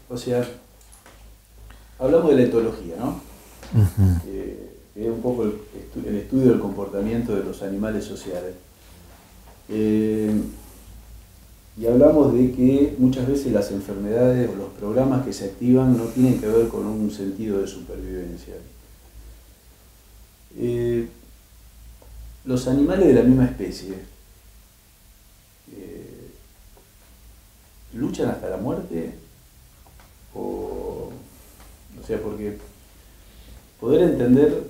o sea, hablamos de la etología, ¿no? Que es un poco el estudio del comportamiento de los animales sociales. Y hablamos de que muchas veces las enfermedades o los programas que se activan no tienen que ver con un sentido de supervivencia. Los animales de la misma especie luchan hasta la muerte, o sea, porque poder entender,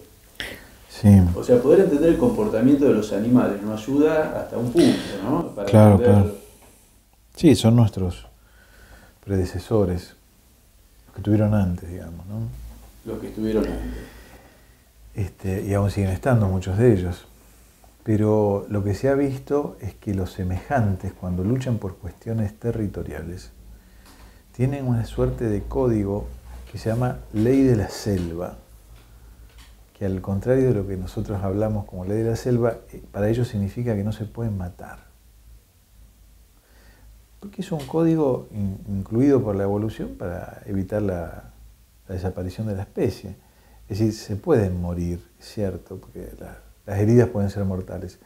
o sea, poder entender el comportamiento de los animales nos ayuda hasta un punto, ¿no? Para Claro. Sí, son nuestros predecesores, los que tuvieron antes, digamos, ¿no? Los que estuvieron antes. Y aún siguen estando muchos de ellos. Pero lo que se ha visto es que los semejantes, cuando luchan por cuestiones territoriales, tienen una suerte de código que se llama ley de la selva, que al contrario de lo que nosotros hablamos como ley de la selva, para ellos significa que no se pueden matar. Porque es un código incluido por la evolución para evitar la desaparición de la especie. Es decir, se pueden morir, es cierto, porque las heridas pueden ser mortales,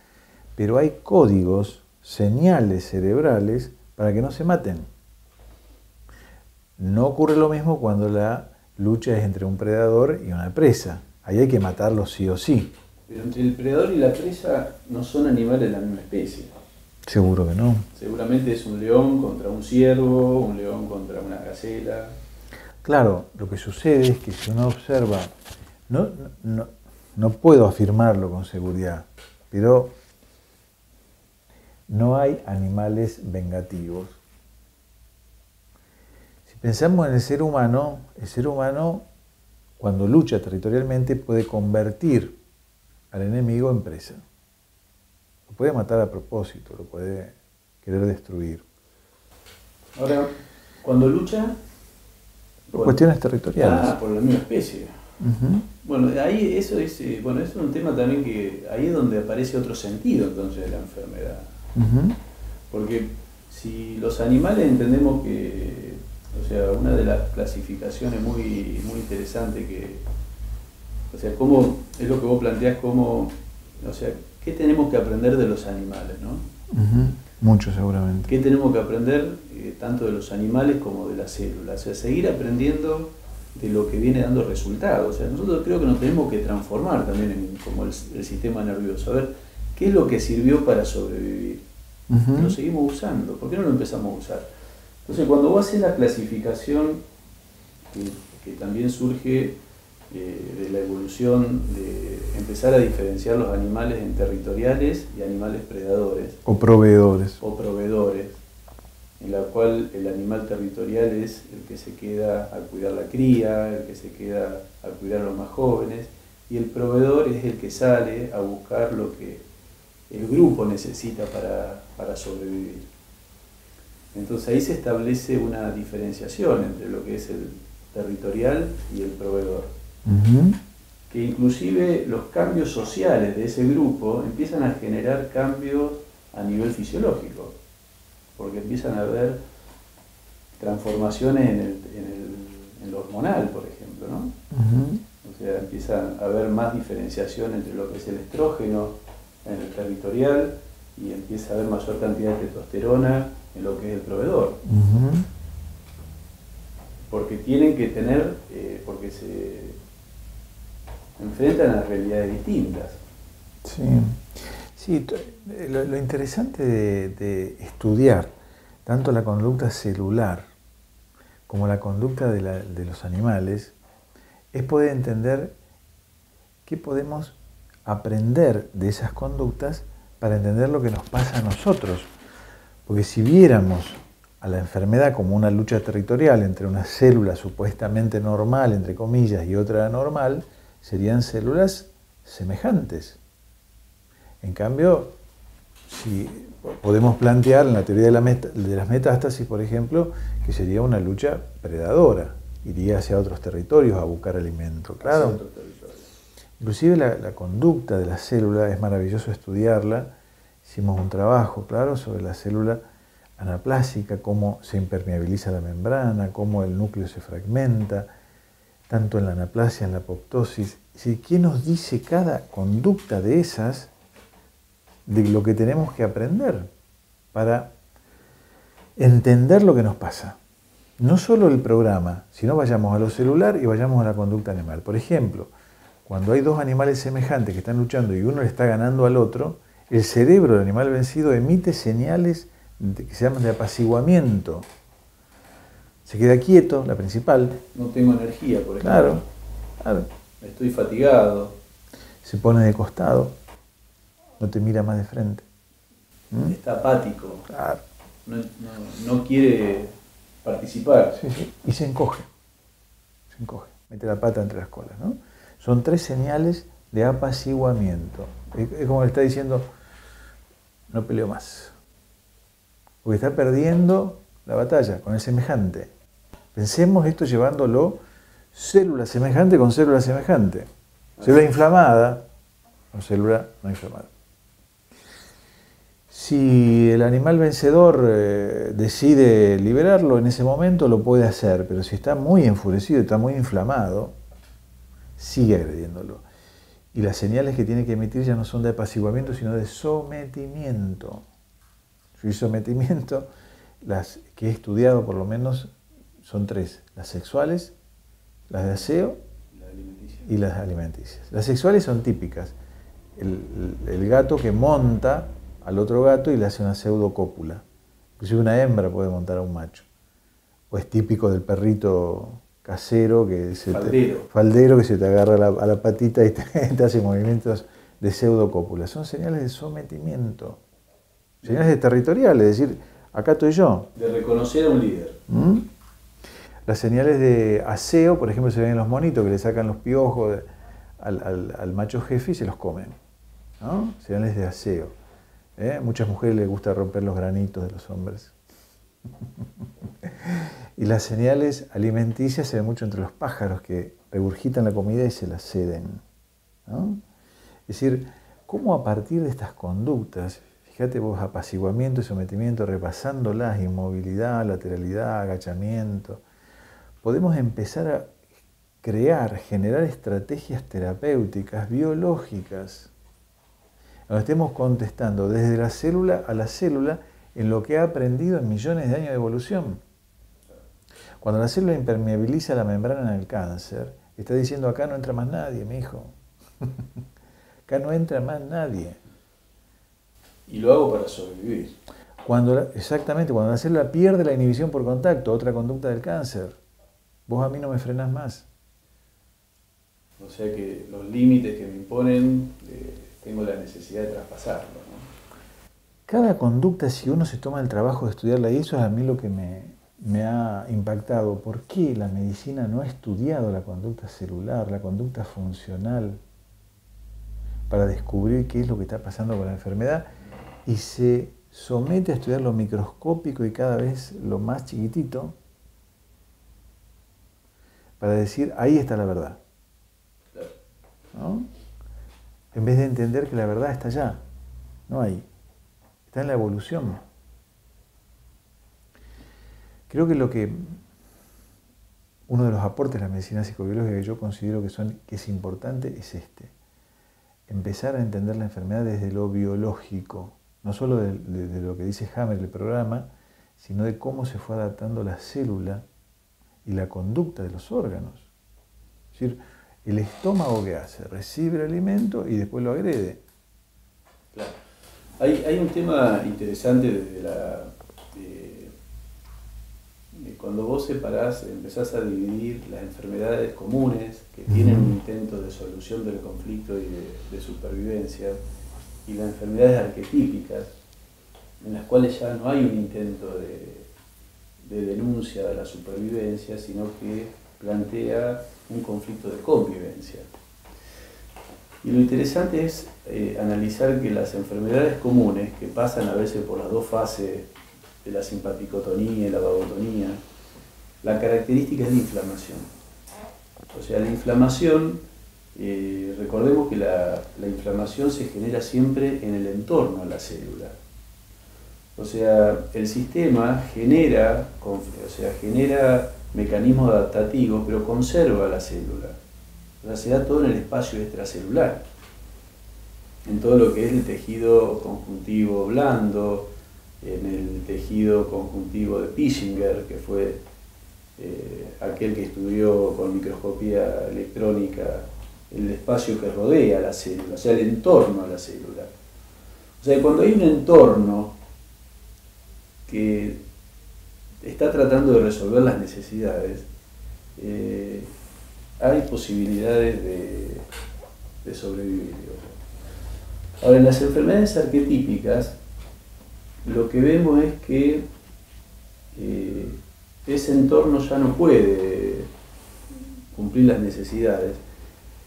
pero hay códigos, señales cerebrales para que no se maten. No ocurre lo mismo cuando la lucha es entre un predador y una presa. Ahí hay que matarlos sí o sí. Pero entre el predador y la presa no son animales de la misma especie. Seguro que no. Seguramente es un león contra un ciervo, un león contra una gacela. Claro, lo que sucede es que si uno observa, no puedo afirmarlo con seguridad, pero no hay animales vengativos. Si pensamos en el ser humano cuando lucha territorialmente puede convertir al enemigo en presa. Lo puede matar a propósito, lo puede querer destruir. Ahora, cuando lucha... Por cuestiones territoriales. Por la misma especie. Bueno, ahí eso es un tema también que ahí es donde aparece otro sentido entonces de la enfermedad. Porque si los animales entendemos que, o sea, una de las clasificaciones muy interesantes que, o sea, cómo es lo que vos planteás, cómo, o sea, ¿qué tenemos que aprender de los animales, no? Mucho seguramente. ¿Qué tenemos que aprender tanto de los animales como de las células? O sea, seguir aprendiendo de lo que viene dando resultados. O sea, nosotros creo que nos tenemos que transformar también como el sistema nervioso. A ver, ¿qué es lo que sirvió para sobrevivir? Lo seguimos usando. ¿Por qué no lo empezamos a usar? Entonces, cuando vos haces la clasificación, que también surge de la evolución de empezar a diferenciar los animales en territoriales y animales predadores. O proveedores. O proveedores, en la cual el animal territorial es el que se queda a cuidar la cría, el que se queda a cuidar a los más jóvenes, y el proveedor es el que sale a buscar lo que el grupo necesita para sobrevivir. Entonces ahí se establece una diferenciación entre lo que es el territorial y el proveedor. Que inclusive los cambios sociales de ese grupo empiezan a generar cambios a nivel fisiológico, porque empiezan a haber transformaciones en lo hormonal, por ejemplo, ¿no? O sea, empieza a haber más diferenciación entre lo que es el estrógeno en el territorial y empieza a haber mayor cantidad de testosterona en lo que es el proveedor. Porque tienen que tener, porque se enfrentan a realidades distintas. Sí, lo interesante de estudiar tanto la conducta celular como la conducta de los animales es poder entender qué podemos aprender de esas conductas para entender lo que nos pasa a nosotros. Porque si viéramos a la enfermedad como una lucha territorial entre una célula supuestamente normal, entre comillas, y otra anormal, serían células semejantes. En cambio, si podemos plantear en la teoría de las metástasis, por ejemplo, que sería una lucha predadora, iría hacia otros territorios a buscar alimento. Claro. Inclusive la conducta de la célula es maravilloso estudiarla. Hicimos un trabajo, claro, sobre la célula anaplásica, cómo se impermeabiliza la membrana, cómo el núcleo se fragmenta, tanto en la anaplasia, en la apoptosis. Es decir, ¿qué nos dice cada conducta de esas de lo que tenemos que aprender para entender lo que nos pasa? No solo el programa, sino vayamos a lo celular y vayamos a la conducta animal. Por ejemplo, cuando hay dos animales semejantes que están luchando y uno le está ganando al otro, el cerebro del animal vencido emite señales que se llaman de apaciguamiento. Se queda quieto, la principal. No tengo energía, por ejemplo. Claro, claro. Estoy fatigado. Se pone de costado, no te mira más de frente. Está apático. Claro. No quiere participar. Sí, sí. Y se encoge. Se encoge. Mete la pata entre las colas, ¿no? Son 3 señales de apaciguamiento. Es como le está diciendo, no peleo más. Porque está perdiendo la batalla con el semejante. Pensemos esto llevándolo célula semejante con célula semejante. Célula inflamada con célula no inflamada. Si el animal vencedor decide liberarlo en ese momento, lo puede hacer, pero si está muy enfurecido, está muy inflamado, sigue agrediéndolo. Y las señales que tiene que emitir ya no son de apaciguamiento, sino de sometimiento. Su sometimiento, las que he estudiado por lo menos, son 3. Las sexuales, las de aseo y las alimenticias. Las sexuales son típicas. El gato que monta al otro gato y le hace una pseudocópula. Inclusive una hembra puede montar a un macho. O es típico del perrito casero, faldero que se te agarra a la patita y te hace movimientos de pseudocópula. Son señales de sometimiento. Señales de territoriales, es decir, acá estoy yo. De reconocer a un líder. Las señales de aseo, por ejemplo, se ven en los monitos que le sacan los piojos al macho jefe y se los comen, ¿no? Señales de aseo. Muchas mujeres les gusta romper los granitos de los hombres. Y las señales alimenticias se ven mucho entre los pájaros que regurgitan la comida y se la ceden, ¿no? Es decir, cómo a partir de estas conductas, fíjate vos, apaciguamiento y sometimiento, repasándolas, inmovilidad, lateralidad, agachamiento, podemos empezar a crear, generar estrategias terapéuticas, biológicas, donde estemos contestando desde la célula a la célula en lo que ha aprendido en millones de años de evolución. Cuando la célula impermeabiliza la membrana en el cáncer, está diciendo, acá no entra más nadie, mi hijo. Acá no entra más nadie. Y lo hago para sobrevivir. Exactamente, cuando la célula pierde la inhibición por contacto, otra conducta del cáncer, vos a mí no me frenás más. O sea que los límites que me imponen, tengo la necesidad de traspasarlos, ¿no? Cada conducta, si uno se toma el trabajo de estudiarla, y eso es a mí lo que me ha impactado, ¿por qué la medicina no ha estudiado la conducta celular, la conducta funcional, para descubrir qué es lo que está pasando con la enfermedad? Y se somete a estudiar lo microscópico y cada vez lo más chiquitito para decir, ahí está la verdad, ¿no? En vez de entender que la verdad está allá, no ahí, está en la evolución. Creo que uno de los aportes de la medicina psicobiológica que yo considero que es importante es este: empezar a entender la enfermedad desde lo biológico, no solo de lo que dice Hammer el programa, sino de cómo se fue adaptando la célula y la conducta de los órganos. Es decir, el estómago, ¿qué hace? Recibe el alimento y después lo agrede. Claro. Hay un tema interesante cuando vos empezás a dividir las enfermedades comunes que tienen un intento de solución del conflicto y de supervivencia, y las enfermedades arquetípicas, en las cuales ya no hay un intento de denuncia de la supervivencia, sino que plantea un conflicto de convivencia. Y lo interesante es analizar que las enfermedades comunes, que pasan a veces por las dos fases de la simpaticotonía y la vagotonía, la característica es la inflamación. O sea, la inflamación, recordemos que la inflamación se genera siempre en el entorno de la célula. O sea, el sistema genera mecanismos adaptativos, pero conserva la célula. O sea, se da todo en el espacio extracelular, en todo lo que es el tejido conjuntivo blando, en el tejido conjuntivo de Pischinger, que fue aquel que estudió con microscopía electrónica el espacio que rodea a la célula, o sea, el entorno a la célula. O sea, cuando hay un entorno que está tratando de resolver las necesidades, hay posibilidades de sobrevivir. Ahora, en las enfermedades arquetípicas, lo que vemos es que ese entorno ya no puede cumplir las necesidades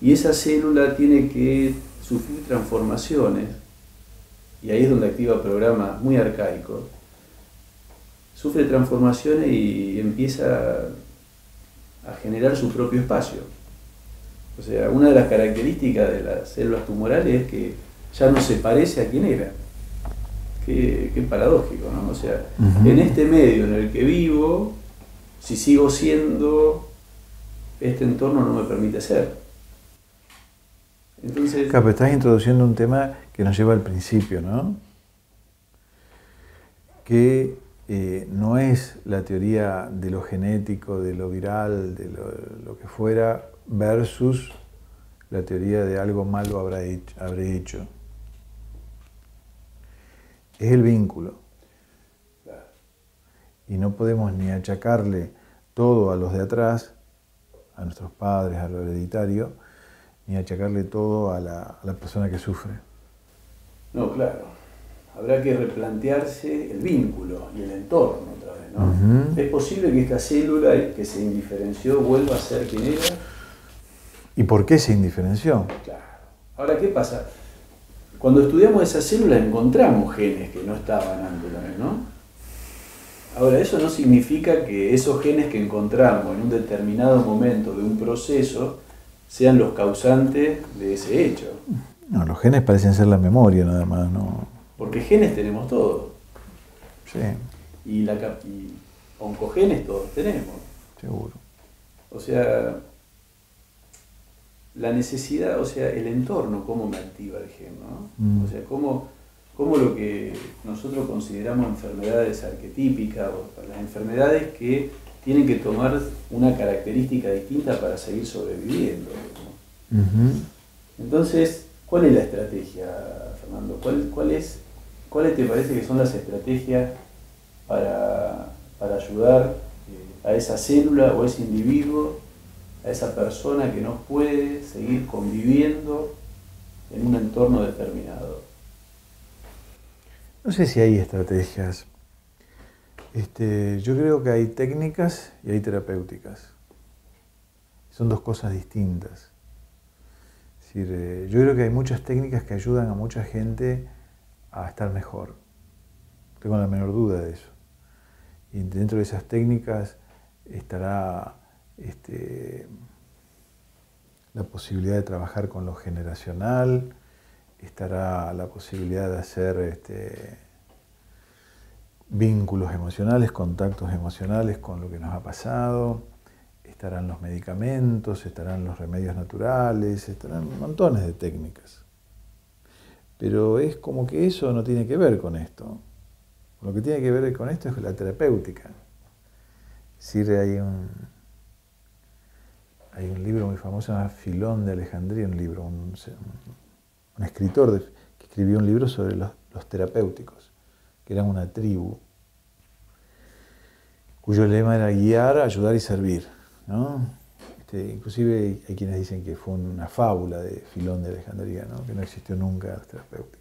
y esa célula tiene que sufrir transformaciones, y ahí es donde activa programas muy arcaicos. Sufre transformaciones y empieza a generar su propio espacio. O sea, una de las características de las células tumorales es que ya no se parece a quien era. Qué paradójico, ¿no? O sea, en este medio en el que vivo, si sigo siendo, este entorno no me permite ser. Entonces, claro, pero estás introduciendo un tema que nos lleva al principio, ¿no? Que no es la teoría de lo genético, de lo viral, de lo que fuera, versus la teoría de algo malo habré hecho. Es el vínculo. Y no podemos ni achacarle todo a los de atrás, a nuestros padres, a lo hereditario, ni achacarle todo a la persona que sufre. no, claro. Habrá que replantearse el vínculo y el entorno otra vez, ¿no? ¿Es posible que esta célula que se indiferenció vuelva a ser quien era? ¿Y por qué se indiferenció? Claro. Ahora, ¿qué pasa? Cuando estudiamos esa célula encontramos genes que no estaban antes, ¿no? Ahora, eso no significa que esos genes que encontramos en un determinado momento de un proceso sean los causantes de ese hecho. No, los genes parecen ser la memoria nada más, ¿no? Porque genes tenemos todos. Sí. Y oncogenes todos tenemos. Seguro. O sea, la necesidad, o sea, el entorno, cómo me activa el gen, ¿no? O sea, cómo lo que nosotros consideramos enfermedades arquetípicas, o las enfermedades que tienen que tomar una característica distinta para seguir sobreviviendo, ¿no? Entonces, ¿cuál es la estrategia, Fernando? ¿Cuáles te parece que son las estrategias para ayudar a esa célula o a ese individuo, a esa persona que no puede seguir conviviendo en un entorno determinado? No sé si hay estrategias. Yo creo que hay técnicas y hay terapéuticas. Son dos cosas distintas. Es decir, yo creo que hay muchas técnicas que ayudan a mucha gente a estar mejor. No tengo la menor duda de eso. Y dentro de esas técnicas estará la posibilidad de trabajar con lo generacional, estará la posibilidad de hacer vínculos emocionales, contactos emocionales con lo que nos ha pasado, estarán los medicamentos, estarán los remedios naturales, estarán montones de técnicas. Pero es como que eso no tiene que ver con esto. Lo que tiene que ver con esto es la terapéutica. Es decir, hay un libro muy famoso, se llama Filón de Alejandría, un escritor que escribió un libro sobre los terapéuticos, que eran una tribu, cuyo lema era guiar, ayudar y servir, ¿no? Inclusive hay quienes dicen que fue una fábula de Filón de Alejandría, ¿no? Que no existió nunca los terapéuticos.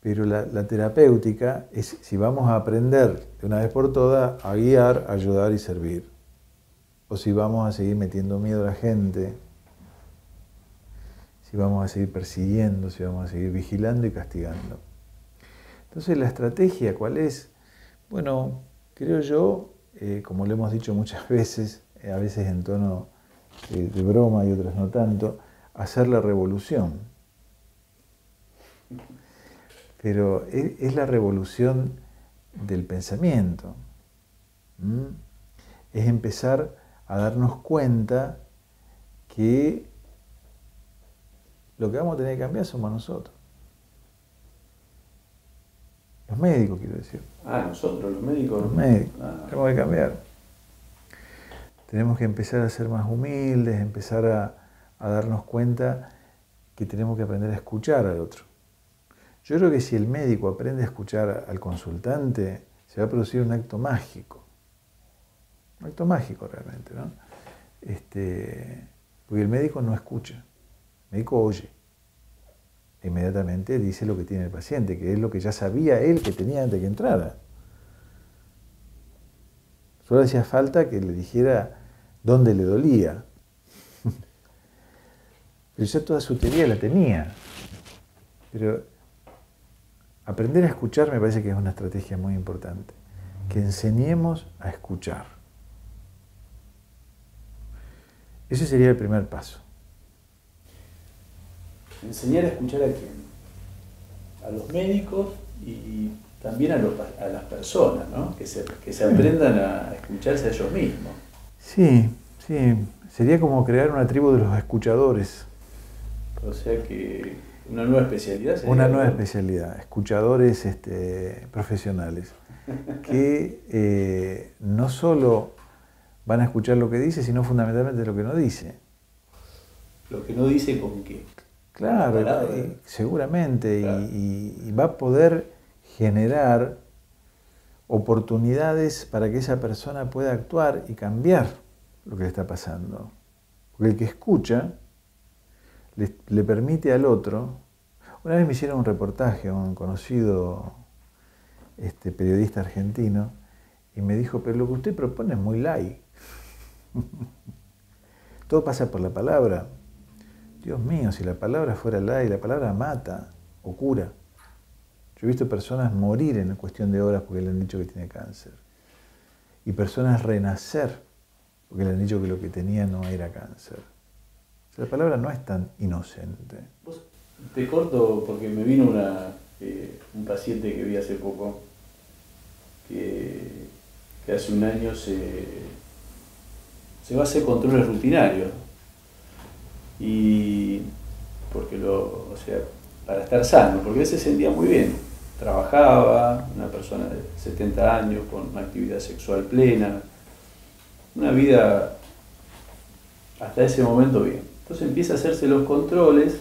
Pero la terapéutica es si vamos a aprender de una vez por todas a guiar, ayudar y servir. O si vamos a seguir metiendo miedo a la gente, si vamos a seguir persiguiendo, si vamos a seguir vigilando y castigando. Entonces, ¿la estrategia cuál es? Bueno, creo yo, como lo hemos dicho muchas veces, a veces en tono de broma y otras no tanto, hacer la revolución. pero es la revolución del pensamiento. Es empezar a darnos cuenta que lo que vamos a tener que cambiar somos nosotros. Los médicos, quiero decir. Nosotros, los médicos. Los médicos. Tenemos que cambiar. Tenemos que empezar a ser más humildes, empezar a darnos cuenta que tenemos que aprender a escuchar al otro. Yo creo que si el médico aprende a escuchar al consultante, se va a producir un acto mágico. Un acto mágico realmente, ¿no? Porque el médico no escucha, el médico oye. Inmediatamente dice lo que tiene el paciente, que es lo que ya sabía él que tenía antes de que entrara. Solo hacía falta que le dijera dónde le dolía. Pero ya toda su teoría la tenía. Pero aprender a escuchar me parece que es una estrategia muy importante. Que enseñemos a escuchar. Ese sería el primer paso. ¿Enseñar a escuchar a quién? A los médicos y también a las personas, ¿no? Que se aprendan a escucharse a ellos mismos. Sí. Sería como crear una tribu de los escuchadores. O sea que una nueva especialidad sería... Una nueva especialidad, escuchadores profesionales, que no solo van a escuchar lo que dice, sino fundamentalmente lo que no dice. Lo que no dice con qué. Claro, seguramente, claro. Y va a poder generar oportunidades para que esa persona pueda actuar y cambiar lo que le está pasando. Porque el que escucha le permite al otro. Una vez me hicieron un reportaje a un conocido periodista argentino y me dijo, pero lo que usted propone es muy light. Todo pasa por la palabra. Dios mío, si la palabra fuera light, la palabra mata o cura. Yo he visto personas morir en cuestión de horas porque le han dicho que tiene cáncer. Y personas renacer porque le han dicho que lo que tenía no era cáncer. O sea, la palabra no es tan inocente. Te corto porque me vino un paciente que vi hace poco que hace un año se va a hacer controles rutinarios. Y porque para estar sano, porque él se sentía muy bien. Trabajaba, una persona de 70 años con una actividad sexual plena, una vida hasta ese momento bien. Entonces empieza a hacerse los controles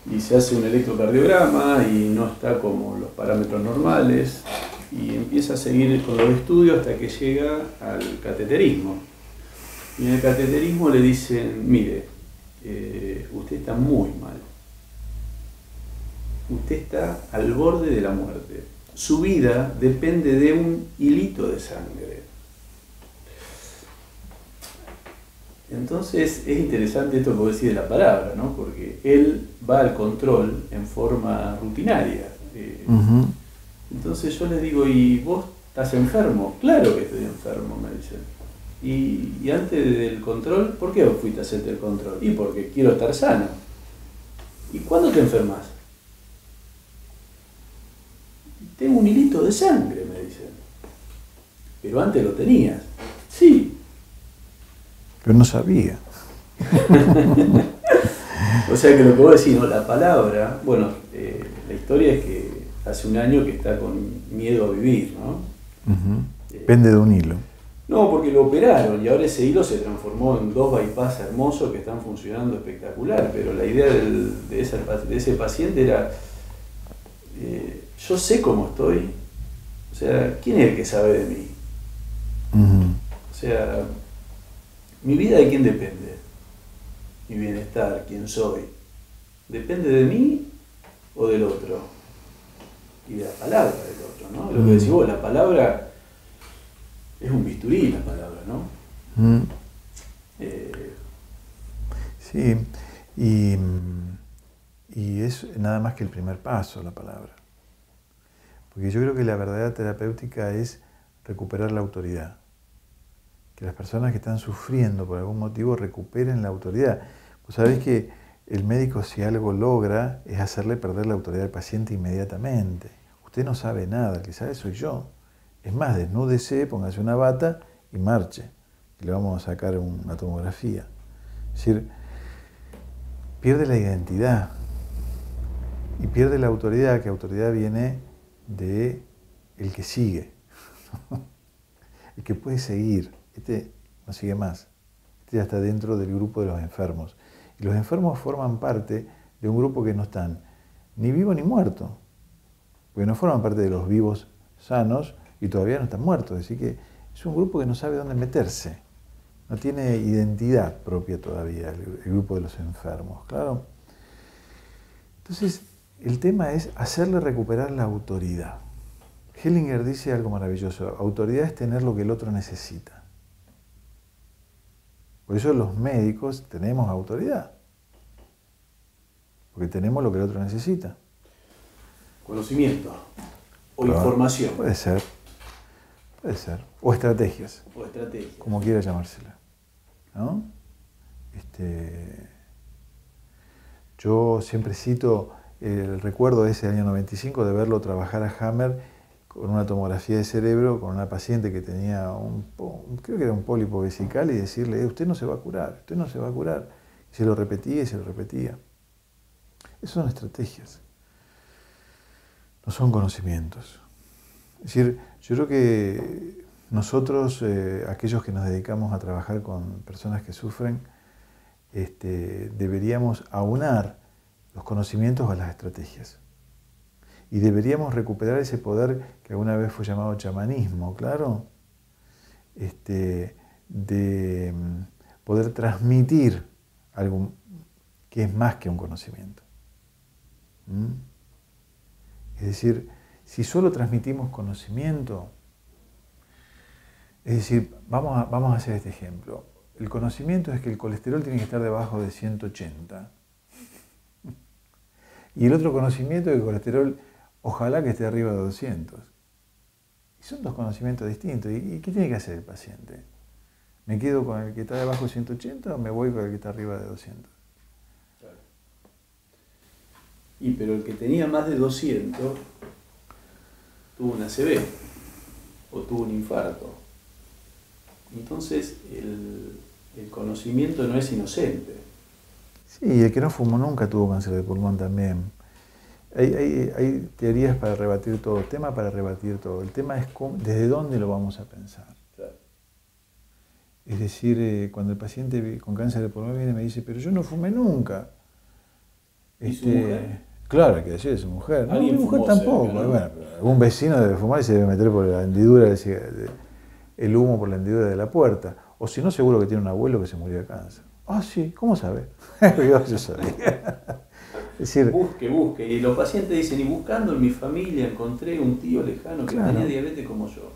y se hace un electrocardiograma y no está como los parámetros normales y empieza a seguir con los estudios hasta que llega al cateterismo. Y en el cateterismo le dicen, mire, usted está muy mal. Usted está al borde de la muerte. Su vida depende de un hilito de sangre. Entonces es interesante esto que vos decís de la palabra, ¿no? Porque él va al control en forma rutinaria. Entonces yo le digo, ¿y vos estás enfermo? Claro que estoy enfermo, me dicen. Y antes del control, ¿por qué fuiste a hacerte el control? Y porque quiero estar sano. ¿Y cuándo te enfermas? Tengo un hilito de sangre, me dicen. Pero antes lo tenías. Sí. Pero no sabía. O sea que lo que vos decís, ¿no? La palabra, bueno, la historia es que hace un año que está con miedo a vivir, ¿no? Pende de un hilo. No, porque lo operaron y ahora ese hilo se transformó en 2 bypass hermosos que están funcionando espectacular, pero la idea de ese paciente era, yo sé cómo estoy, o sea, ¿quién es el que sabe de mí? O sea, ¿mi vida de quién depende? Mi bienestar, quién soy, ¿depende de mí o del otro? Y de la palabra del otro, ¿no? Lo que decís vos, la palabra... Es un bisturí la palabra, ¿no? Sí, y es nada más que el primer paso, la palabra. Porque yo creo que la verdadera terapéutica es recuperar la autoridad. Que las personas que están sufriendo por algún motivo recuperen la autoridad. Pues sabés que el médico, si algo logra, es hacerle perder la autoridad al paciente inmediatamente. Usted no sabe nada, el que sabe soy yo. Es más, desnúdese, póngase una bata y marche. Y le vamos a sacar una tomografía. Es decir, pierde la identidad y pierde la autoridad, que autoridad viene de el que sigue, el que puede seguir. Este no sigue más, este ya está dentro del grupo de los enfermos. Y los enfermos forman parte de un grupo que no están ni vivo ni muerto, porque no forman parte de los vivos sanos y todavía no están muertos. Así que es un grupo que no sabe dónde meterse, no tiene identidad propia todavía, el grupo de los enfermos, claro. Entonces, el tema es hacerle recuperar la autoridad. Hellinger dice algo maravilloso: autoridad es tener lo que el otro necesita. Por eso los médicos tenemos autoridad, porque tenemos lo que el otro necesita. Conocimiento o Claro, información. Puede ser, o estrategias, O estrategia. como quiera llamársela, ¿no? Yo siempre cito el recuerdo de ese año 95 de verlo trabajar a Hammer con una tomografía de cerebro con una paciente que tenía creo que era un pólipo vesical, y decirle, usted no se va a curar, usted no se va a curar. Y se lo repetía y se lo repetía. Esas son estrategias, no son conocimientos. Es decir, yo creo que nosotros, aquellos que nos dedicamos a trabajar con personas que sufren, deberíamos aunar los conocimientos a las estrategias. Y deberíamos recuperar ese poder que alguna vez fue llamado chamanismo, claro, de poder transmitir algo que es más que un conocimiento. Es decir, si solo transmitimos conocimiento, es decir, vamos a hacer este ejemplo. El conocimiento es que el colesterol tiene que estar debajo de 180. Y el otro conocimiento es que el colesterol ojalá que esté arriba de 200. Y son dos conocimientos distintos. ¿Y qué tiene que hacer el paciente? ¿Me quedo con el que está debajo de 180 o me voy con el que está arriba de 200? Claro. Pero el que tenía más de 200 tuvo una ACV o tuvo un infarto. Entonces el conocimiento no es inocente. Sí, y el que no fumó nunca tuvo cáncer de pulmón también. Hay teorías para rebatir todo, tema para rebatir todo. El tema es desde dónde lo vamos a pensar. Claro. Es decir, cuando el paciente con cáncer de pulmón viene y me dice, pero yo no fumé nunca. ¿Y su mujer? Claro, hay que decir de su mujer. No, mi mujer fumó tampoco. cerca, ¿no? Bueno, algún vecino debe fumar y se debe meter por la hendidura, el humo por la hendidura de la puerta. O si no, seguro que tiene un abuelo que se murió de cáncer. Ah, sí, ¿cómo sabe? Yo sabía. Es decir, busque. Y los pacientes dicen, y buscando en mi familia encontré un tío lejano que claro, tenía diabetes como yo.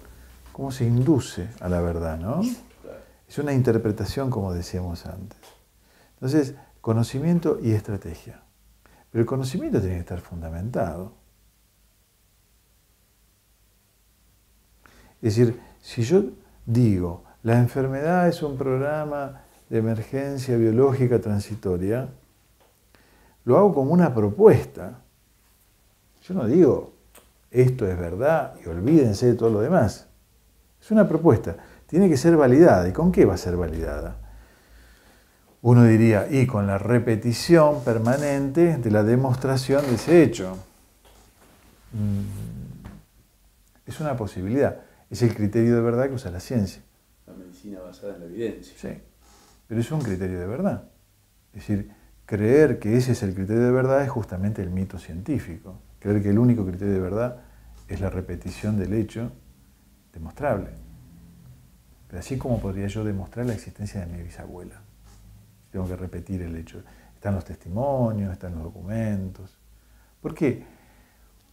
¿Cómo se induce a la verdad, no? Claro. Es una interpretación, como decíamos antes. Entonces, conocimiento y estrategia. Pero el conocimiento tiene que estar fundamentado. Es decir, si yo digo, la enfermedad es un programa de emergencia biológica transitoria, lo hago como una propuesta. Yo no digo, esto es verdad y olvídense de todo lo demás. Es una propuesta. Tiene que ser validada. ¿Y con qué va a ser validada? Uno diría, y con la repetición permanente de la demostración de ese hecho. Es una posibilidad. Es el criterio de verdad que usa la ciencia. La medicina basada en la evidencia. Sí, pero es un criterio de verdad. Es decir, creer que ese es el criterio de verdad es justamente el mito científico. Creer que el único criterio de verdad es la repetición del hecho demostrable. Pero así como podría yo demostrar la existencia de mi bisabuela. Tengo que repetir el hecho. Están los testimonios, están los documentos. ¿Por qué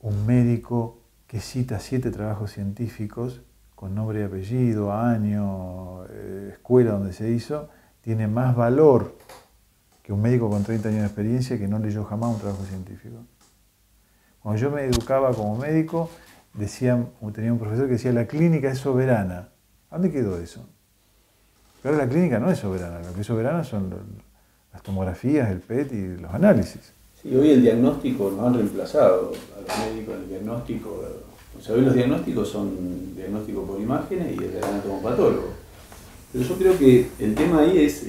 un médico que cita 7 trabajos científicos con nombre y apellido, año, escuela donde se hizo, tiene más valor que un médico con 30 años de experiencia que no leyó jamás un trabajo científico? Cuando yo me educaba como médico, tenía un profesor que decía, la clínica es soberana. ¿A dónde quedó eso? Pero la clínica no es soberana, lo que es soberana son las tomografías, el PET y los análisis. Sí, hoy el diagnóstico nos han reemplazado a los médicos en el diagnóstico. O sea, hoy los diagnósticos son diagnóstico por imágenes y el anatomopatólogo. Pero yo creo que el tema ahí es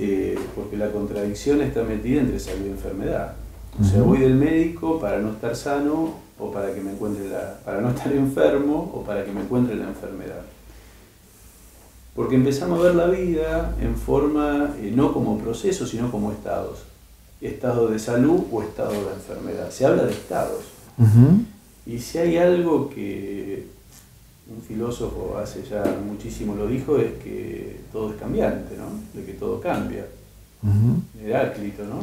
porque la contradicción está metida entre salud y enfermedad. O sea, voy del médico para no estar sano o para que me encuentre para no estar enfermo o para que me encuentre la enfermedad. Porque empezamos a ver la vida en forma, no como procesos, sino como estados. Estado de salud o estado de enfermedad. Se habla de estados. Y si hay algo que un filósofo hace ya muchísimo lo dijo, es que todo es cambiante, ¿no? De que todo cambia. Heráclito, ¿no?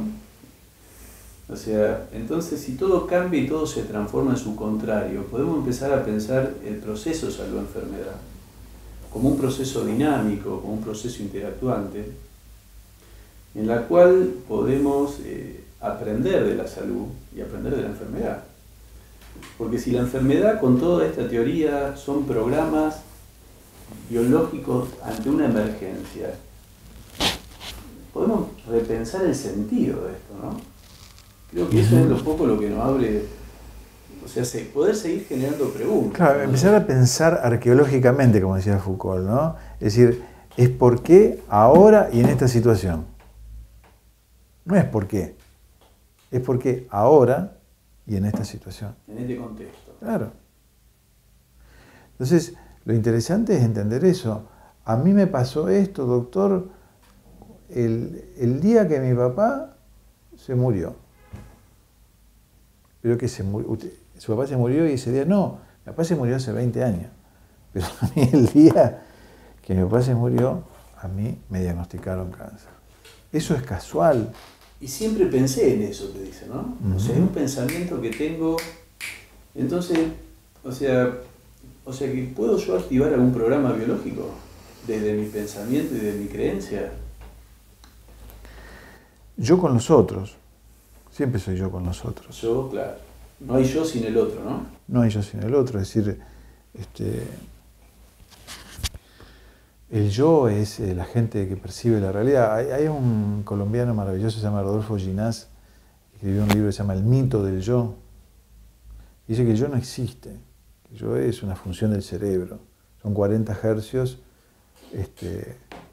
O sea, entonces si todo cambia y todo se transforma en su contrario, podemos empezar a pensar el proceso salud-enfermedad como un proceso dinámico, como un proceso interactuante, en la cual podemos aprender de la salud y aprender de la enfermedad. Porque si la enfermedad, con toda esta teoría, son programas biológicos ante una emergencia, podemos repensar el sentido de esto, ¿no? Creo que eso es un poco lo que nos abre, o sea, poder seguir generando preguntas. Claro, ¿no? Empezar a pensar arqueológicamente, como decía Foucault, ¿no? Es decir, es por qué ahora y en esta situación. No es por qué, es por qué ahora y en esta situación. En este contexto. Claro. Entonces, lo interesante es entender eso. A mí me pasó esto, doctor, el día que mi papá se murió. Pero que su papá se murió y ese día no, mi papá se murió hace 20 años. Pero a mí el día que mi papá se murió, a mí me diagnosticaron cáncer. Eso es casual. Y siempre pensé en eso, te dice, ¿no? O sea, es un pensamiento que tengo. Entonces, o sea que ¿puedo yo activar algún programa biológico desde mi pensamiento y de mi creencia? Yo con los otros. Siempre soy yo con los otros. Yo, claro. No hay yo sin el otro, ¿no? No hay yo sin el otro. Es decir, el yo es la gente que percibe la realidad. Hay un colombiano maravilloso, se llama Rodolfo Ginás, que escribió un libro que se llama El mito del yo. Dice que el yo no existe, que el yo es una función del cerebro. Son 40 hercios en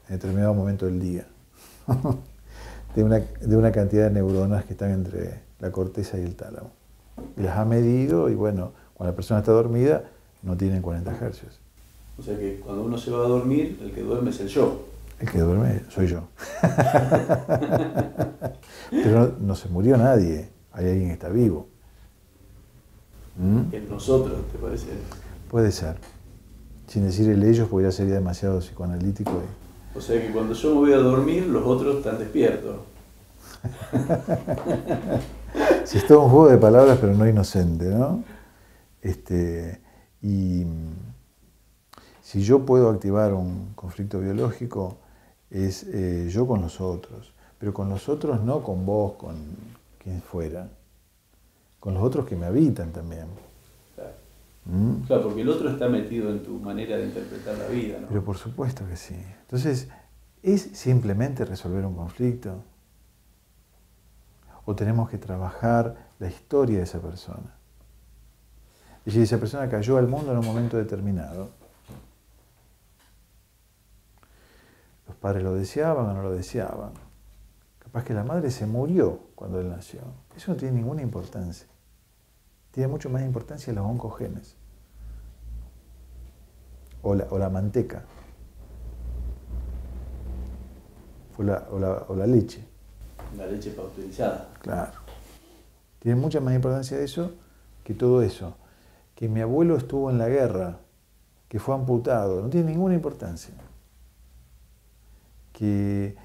determinado momento del día. de una cantidad de neuronas que están entre la corteza y el tálamo. Y las ha medido y bueno, cuando la persona está dormida no tienen 40 hercios. O sea que cuando uno se va a dormir, el que duerme es el yo. El que duerme soy yo. Pero no se murió nadie, hay alguien que está vivo. En nosotros, ¿te parece? Puede ser. Sin decir el ellos, porque ya sería demasiado psicoanalítico. O sea que cuando yo me voy a dormir, los otros están despiertos. Si es todo un juego de palabras, pero no inocente, ¿no? Y si yo puedo activar un conflicto biológico, es yo con los otros. Pero con los otros no con vos, con quien fuera. Con los otros que me habitan también. Claro. Claro, porque el otro está metido en tu manera de interpretar la vida, ¿no? Pero por supuesto que sí. Entonces, ¿es simplemente resolver un conflicto? ¿O tenemos que trabajar la historia de esa persona? Es decir, esa persona cayó al mundo en un momento determinado. Los padres lo deseaban o no lo deseaban. Capaz que la madre se murió cuando él nació. Eso no tiene ninguna importancia. Tiene mucho más importancia los oncogenes. O la manteca. O la leche. La leche pasteurizada. Claro. Tiene mucha más importancia eso que todo eso. Que mi abuelo estuvo en la guerra, que fue amputado, no tiene ninguna importancia. Que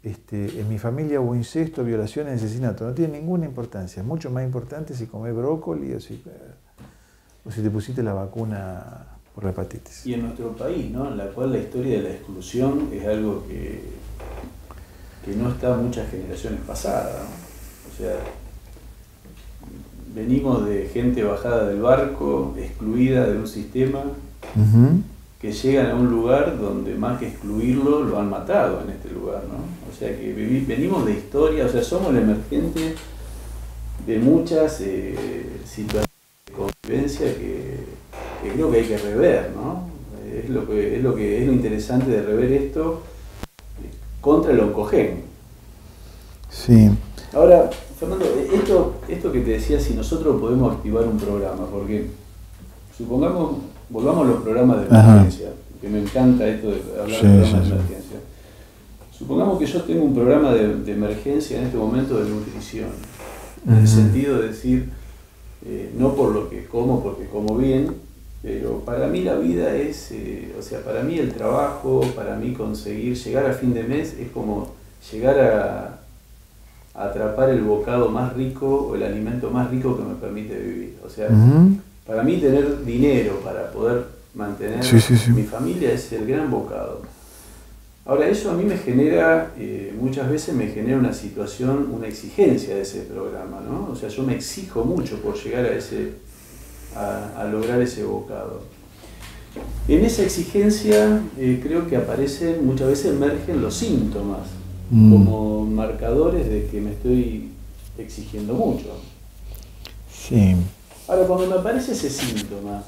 en mi familia hubo incesto, violaciones, asesinato, no tiene ninguna importancia. Es mucho más importante si comés brócoli o si te pusiste la vacuna por la hepatitis. Y en nuestro país, ¿no? En la cual la historia de la exclusión es algo que no está muchas generaciones pasadas, ¿no? O sea, venimos de gente bajada del barco, excluida de un sistema, que llegan a un lugar donde más que excluirlo, lo han matado en este lugar, ¿no? O sea que venimos de historia, o sea, somos el emergente de muchas situaciones de convivencia que creo que hay que rever, ¿no? Es lo interesante de rever esto contra el oncogen. Sí. Ahora, Fernando, esto que te decía, si nosotros podemos activar un programa, porque supongamos, volvamos a los programas de emergencia, que me encanta esto de hablar de programas de emergencia. Supongamos que yo tengo un programa de emergencia en este momento de nutrición, en el sentido de decir, no por lo que como, porque como bien, pero para mí la vida es, o sea, para mí el trabajo, para mí conseguir llegar a fin de mes es como llegar a atrapar el bocado más rico o el alimento más rico que me permite vivir. O sea, para mí tener dinero para poder mantener mi familia es el gran bocado. Ahora, eso a mí me genera, muchas veces me genera una situación, una exigencia de ese programa, ¿no? O sea, yo me exijo mucho por llegar a lograr ese bocado. En esa exigencia creo que aparecen, muchas veces emergen los síntomas, como marcadores de que me estoy exigiendo mucho. Sí. Ahora, cuando me aparece ese síntoma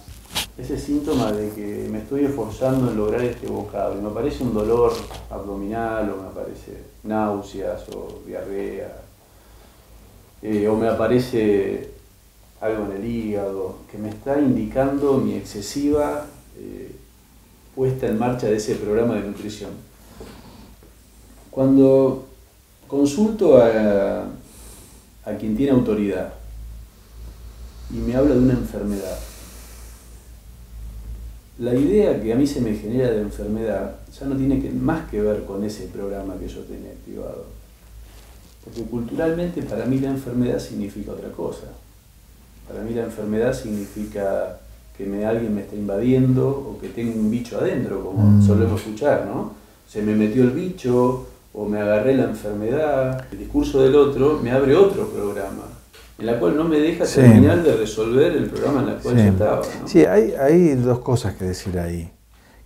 de que me estoy esforzando en lograr este bocado, y me aparece un dolor abdominal, o me aparece náuseas, o diarrea, o me aparece algo en el hígado, que me está indicando mi excesiva puesta en marcha de ese programa de nutrición. Cuando consulto a quien tiene autoridad y me habla de una enfermedad, la idea que a mí se me genera de enfermedad ya no tiene más que ver con ese programa que yo tenía activado. Porque culturalmente para mí la enfermedad significa otra cosa. Para mí la enfermedad significa que alguien me está invadiendo o que tengo un bicho adentro, como solemos escuchar, ¿no? Se me metió el bicho o me agarré la enfermedad. El discurso del otro me abre otro programa, en la cual no me deja terminar de resolver el programa en el cual yo estaba, ¿no? Sí, hay dos cosas que decir ahí.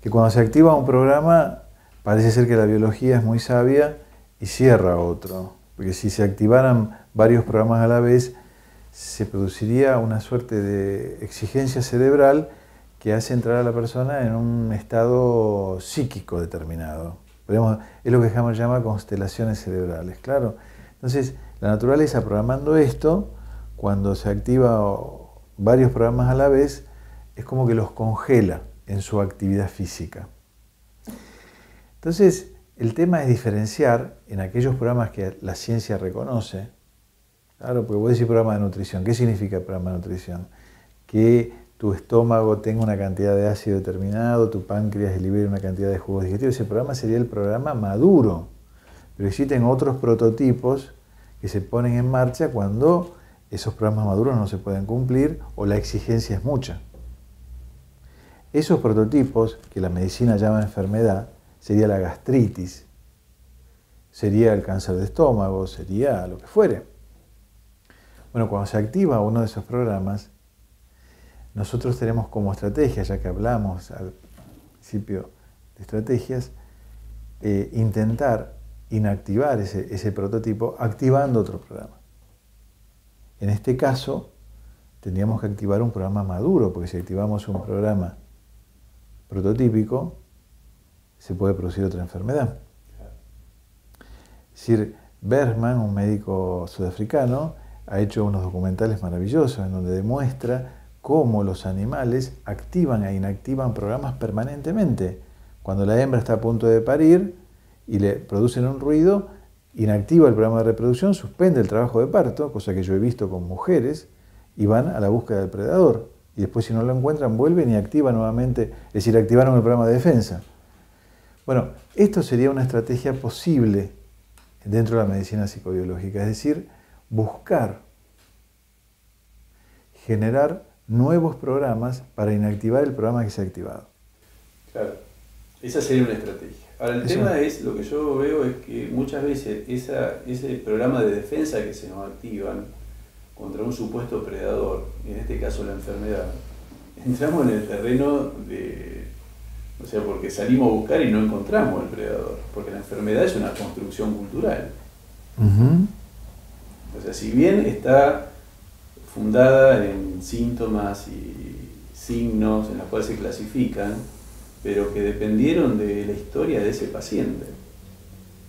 Que cuando se activa un programa, parece ser que la biología es muy sabia y cierra otro. Porque si se activaran varios programas a la vez, se produciría una suerte de exigencia cerebral que hace entrar a la persona en un estado psíquico determinado. Es lo que Hammer llama constelaciones cerebrales, claro. Entonces, la naturaleza programando esto, cuando se activa varios programas a la vez, es como que los congela en su actividad física. Entonces, el tema es diferenciar en aquellos programas que la ciencia reconoce. Claro, porque vos decís programa de nutrición. ¿Qué significa el programa de nutrición? Que tu estómago tenga una cantidad de ácido determinado, tu páncreas libere una cantidad de jugos digestivos. Ese programa sería el programa maduro. Pero existen otros prototipos que se ponen en marcha cuando esos programas maduros no se pueden cumplir o la exigencia es mucha. Esos prototipos, que la medicina llama enfermedad, sería la gastritis, sería el cáncer de estómago, sería lo que fuere. Bueno, cuando se activa uno de esos programas, nosotros tenemos como estrategia, ya que hablamos al principio de estrategias, intentar inactivar ese prototipo activando otro programa. En este caso, tendríamos que activar un programa maduro, porque si activamos un programa prototípico, se puede producir otra enfermedad. Es decir, Bergman, un médico sudafricano, ha hecho unos documentales maravillosos en donde demuestra cómo los animales activan e inactivan programas permanentemente. Cuando la hembra está a punto de parir y le producen un ruido, inactiva el programa de reproducción, suspende el trabajo de parto, cosa que yo he visto con mujeres, y van a la búsqueda del predador. Y después, si no lo encuentran, vuelven y activan nuevamente, es decir, activaron el programa de defensa. Bueno, esto sería una estrategia posible dentro de la medicina psicobiológica, es decir, buscar generar nuevos programas para inactivar el programa que se ha activado. Claro, esa sería una estrategia. Ahora, el tema es, lo que yo veo es que muchas veces ese programa de defensa que se nos activan contra un supuesto predador, y en este caso la enfermedad, entramos en el terreno O sea, porque salimos a buscar y no encontramos el predador, porque la enfermedad es una construcción cultural. O sea, si bien está fundada en síntomas y signos en los cuales se clasifican, pero que dependieron de la historia de ese paciente.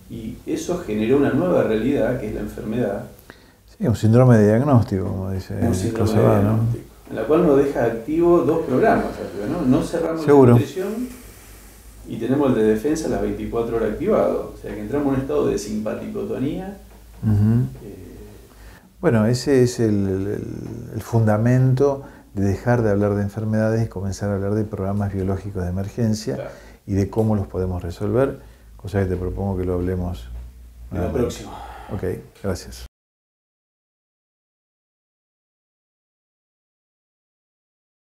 Y eso generó una nueva realidad, que es la enfermedad. Sí, un síndrome de diagnóstico, como dice Un síndrome de Cosabá, ¿no? diagnóstico, en la cual nos deja activo 2 programas, ¿no? No cerramos Seguro. la nutrición y tenemos el de defensa las 24 horas activado. O sea que entramos en un estado de simpaticotonía. Bueno, ese es el fundamento de dejar de hablar de enfermedades y comenzar a hablar de programas biológicos de emergencia, claro, y de cómo los podemos resolver, cosa que te propongo que lo hablemos en la próxima. Ok, gracias.